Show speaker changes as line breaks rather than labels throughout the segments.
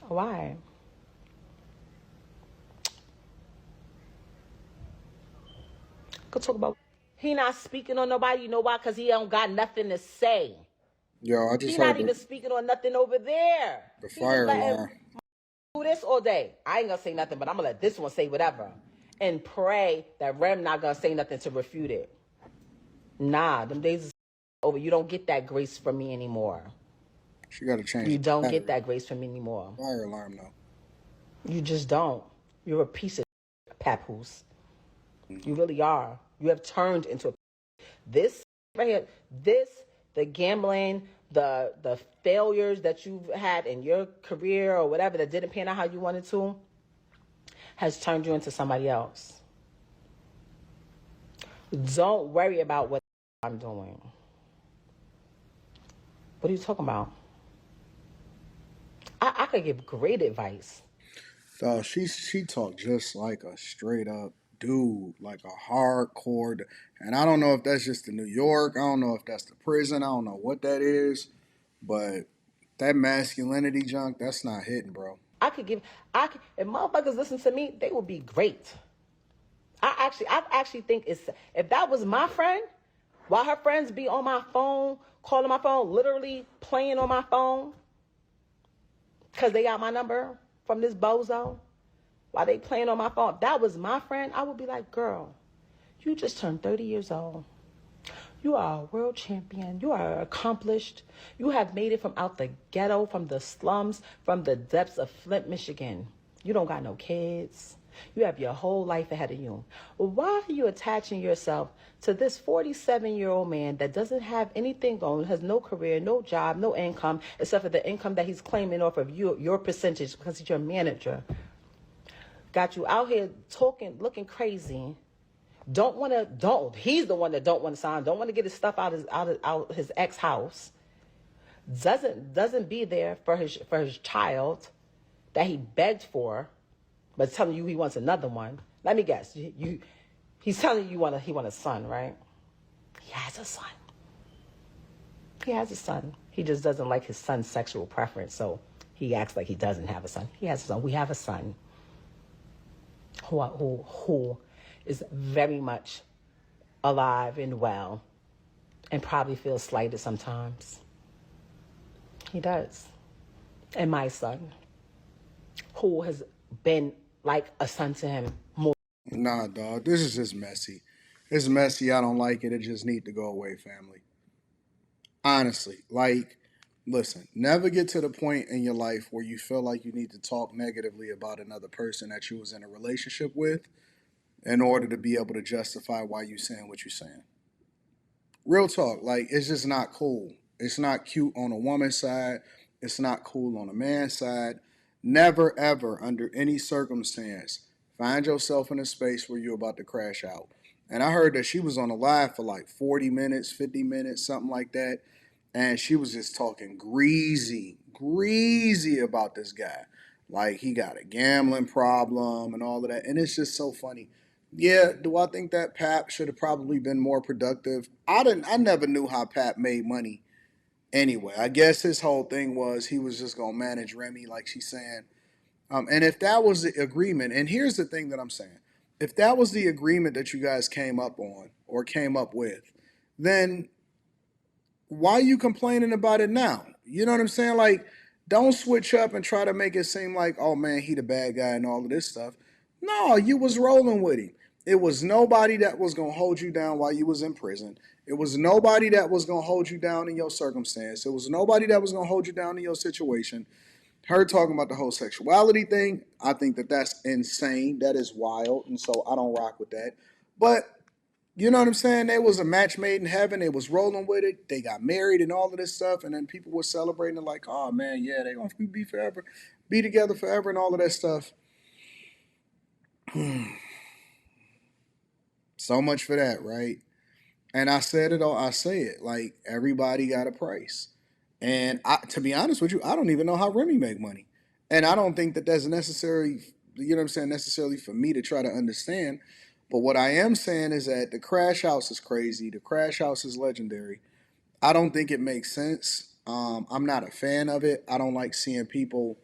Why? Could talk about. He not speaking on nobody. You know why? Because he don't got nothing to say.
Yo, I just
He
heard
not even speaking on nothing over there.
the
He just
fire
letting
alarm.
do this all day. I ain't gonna say nothing, but I'm gonna let this one say whatever, and pray that Rem not gonna say nothing to refute it. Nah, them days is over. You don't get that grace from me anymore.
She got to change
You
the
don't get
battery.
that grace from me anymore.
Fire alarm though.
You just don't. You're a piece of papoose.
Mm.
You really are. You have turned into a this right here. This the gambling, the failures that you've had in your career or whatever that didn't pan out how you wanted to has turned you into somebody else. Don't worry about what I'm doing. What are you talking about? I could give great advice.
So she talked just like a straight up dude, like a hardcore. And I don't know if that's just the New York. I don't know if that's the prison. I don't know what that is, but that masculinity junk, that's not hitting, bro.
I could give. If motherfuckers listen to me, they would be great. I actually think it's if that was my friend, while her friends be on my phone, calling my phone, literally playing on my phone, because they got my number from this bozo, while they playing on my phone. If that was my friend, I would be like, girl, you just turned 30 years old. You are a world champion. You are accomplished. You have made it from out the ghetto, from the slums, from the depths of Flint, Michigan. You don't got no kids. You have your whole life ahead of you. Why are you attaching yourself to this 47-year-old man that doesn't have anything going, has no career, no job, no income, except for the income that he's claiming off of you, your percentage, because he's your manager? Got you out here talking, looking crazy. He's the one that don't want to sign, don't want to get his stuff out his ex house. Doesn't be there for his child that he begged for, but telling you he wants another one. Let me guess. He's telling you he want a son, right? He has a son. He has a son. He just doesn't like his son's sexual preference, so he acts like he doesn't have a son. He has a son. We have a son who is very much alive and well and probably feels slighted sometimes. He does. And my son, who has been like a son to him more.
Nah, dog. This is just messy. It's messy. I don't like it. It just need to go away, family. Honestly, like, listen, never get to the point in your life where you feel like you need to talk negatively about another person that you was in a relationship with in order to be able to justify why you saying what you're saying. Real talk, like it's just not cool. It's not cute on a woman's side. It's not cool on a man's side. Never ever under any circumstance find yourself in a space where you're about to crash out. And I heard that she was on a live for like 40 minutes, 50 minutes, something like that. And she was just talking greasy about this guy. Like he got a gambling problem and all of that. And it's just so funny. Yeah, do I think that Pap should have probably been more productive? I never knew how Pap made money anyway. I guess his whole thing was he was just gonna manage Remy, like she's saying. And if that was the agreement, and here's the thing that I'm saying, if that was the agreement that you guys came up on or came up with, then why are you complaining about it now? You know what I'm saying? Like, don't switch up and try to make it seem like, oh man, he the bad guy and all of this stuff. No, you was rolling with him. It was nobody that was gonna hold you down while you was in prison. It was nobody that was gonna hold you down in your circumstance. It was nobody that was gonna hold you down in your situation. Her talking about the whole sexuality thing, I think that that's insane. That is wild, and so I don't rock with that. But you know what I'm saying? There was a match made in heaven. They was rolling with it. They got married and all of this stuff. And then people were celebrating it like, oh man, yeah, they gonna be forever, be together forever and all of that stuff. So much for that, right? And I said it all, I say it. Like everybody got a price. And to be honest with you, I don't even know how Remy make money. And I don't think that that's necessary, you know what I'm saying, necessarily for me to try to understand. But what I am saying is that the crash house is crazy. The crash house is legendary. I don't think it makes sense. I'm not a fan of it. I don't like seeing people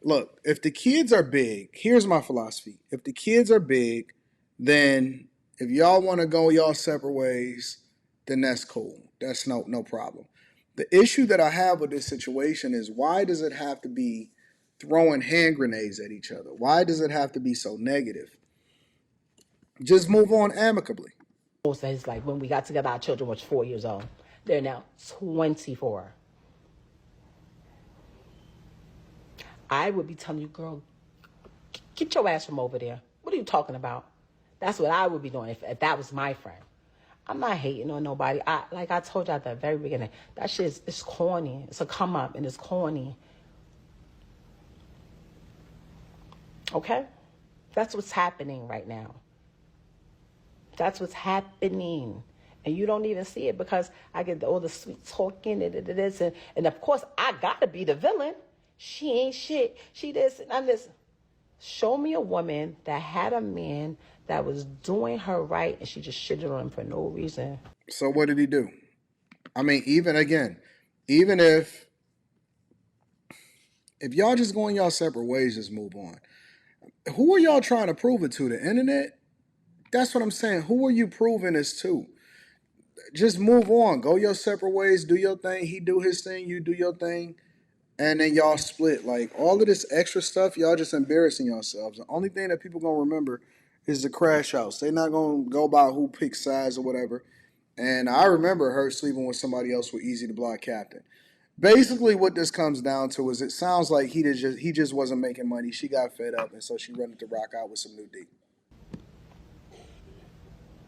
look, if the kids are big, here's my philosophy. If the kids are big, then if y'all want to go y'all separate ways, then that's cool. That's no problem. The issue that I have with this situation is why does it have to be throwing hand grenades at each other? Why does it have to be so negative? Just move on amicably.
Says like when we got together, our children was 4 years old. They're now 24. I would be telling you, girl, get your ass from over there. What are you talking about? That's what I would be doing if that was my friend. I'm not hating on nobody. Like I told you at the very beginning, that shit is corny. It's a come up and it's corny. Okay? That's what's happening right now. That's what's happening. And you don't even see it because I get all the sweet talking and this. And of course, I got to be the villain. She ain't shit. She this and I'm this. Show me a woman that had a man that was doing her right and she just shitted on him for no reason.
So what did he do? I mean, even if y'all just going y'all separate ways, just move on. Who are y'all trying to prove it to? The internet? That's what I'm saying. Who are you proving this to? Just move on. Go your separate ways. Do your thing. He do his thing. You do your thing. And then y'all split. Like all of this extra stuff, y'all just embarrassing yourselves. The only thing that people gonna remember is the crash house. They're not gonna go by who picks sides or whatever. And I remember her sleeping with somebody else with Easy to Block Captain. Basically, what this comes down to is it sounds like he just wasn't making money. She got fed up, and so she wanted to rock out with some new D.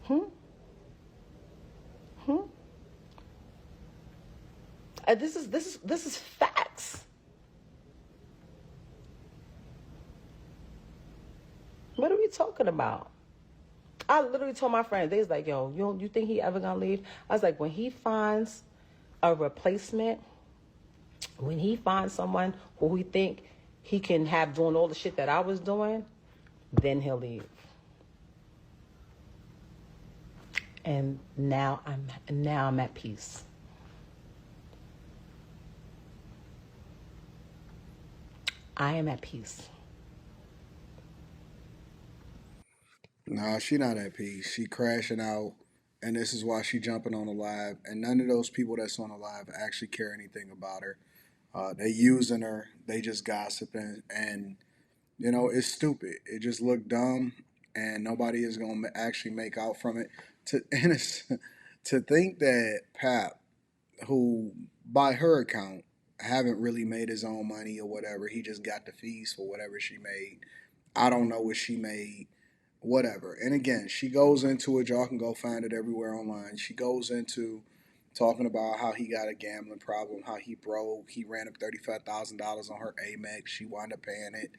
Hmm? Hmm? This is facts. What are we talking about? I literally told my friend, they was like, yo, you think he ever gonna leave? I was like, when he finds a replacement, when he finds someone who he think he can have doing all the shit that I was doing, then he'll leave. And now I'm at peace. I am at peace.
Nah, she not at peace. She crashing out, and this is why she jumping on the live. And none of those people that's on the live actually care anything about her. They using her. They just gossiping, and it's stupid. It just looked dumb, and nobody is gonna actually make out from it. And it's, to think that Pap, who by her account haven't really made his own money or whatever, he just got the fees for whatever she made. I don't know what she made, whatever. And again, she goes into it. Y'all can go find it everywhere online. She goes into talking about how he got a gambling problem, how he broke. He ran up $35,000 on her Amex. She wound up paying it,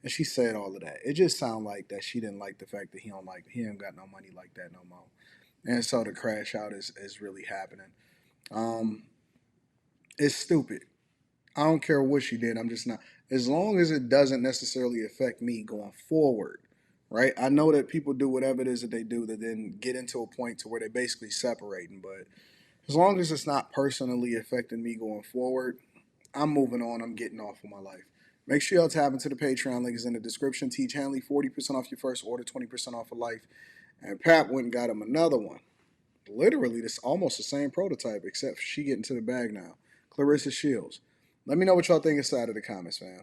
and she said all of that. It just sounded like that she didn't like the fact that he ain't got no money like that no more. And so the crash out is really happening. Um, it's stupid. I don't care what she did. I'm just not. As long as it doesn't necessarily affect me going forward, right? I know that people do whatever it is that they do that then get into a point to where they're basically separating. But as long as it's not personally affecting me going forward, I'm moving on. I'm getting off with my life. Make sure y'all tap into the Patreon. Link is in the description. Teach Hanley 40% off your first order, 20% off of life. And Pap went and got him another one. Literally, this almost the same prototype, except she getting to the bag now. Clarissa Shields. Let me know what y'all think inside of the comments, fam.